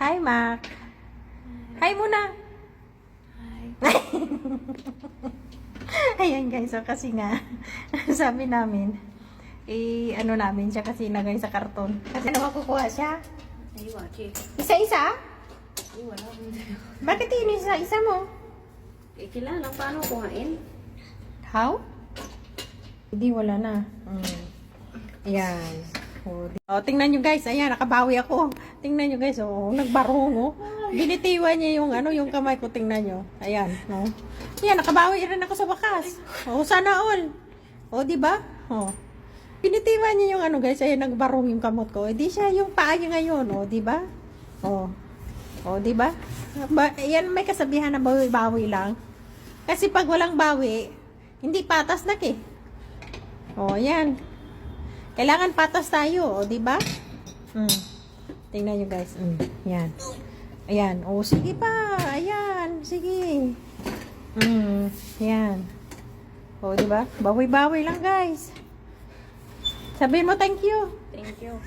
Hi, Mac. Hi muna. Hi. Ayan guys, so kasi nga, sabi namin, ano namin siya kasi nagay sa karton. Kasi ano makukuha siya? Ay, waki. Isa-isa? Ay, wala. Bakit yun isa-isa mo? Eh, kailangan paano kuhain? How? Hindi, wala na. Ayan. Tingnan nyo guys, ayan, nakabawi ako. Tingnan nyo guys, nagbarong, Binitiwan niya yung, yung kamay ko, tingnan nyo. Ayan, Ayan, nakabawi rin ako sa bakas. Sana all. Di ba? Binitiwan niya yung guys, ayan, nagbarong yung kamot ko. Di siya yung paa niya ngayon, di ba? Di ba? Ayan, may kasabihan na bawi-bawi lang. Kasi pag walang bawi, hindi patas na ayan. Kailangan patas tayo, di ba? Tingnan nyo guys. Yan. Ayan. Sige pa. Ayan. Sige. Yan. Di ba? Bawi-bawi lang guys. Sabihin mo thank you. Thank you.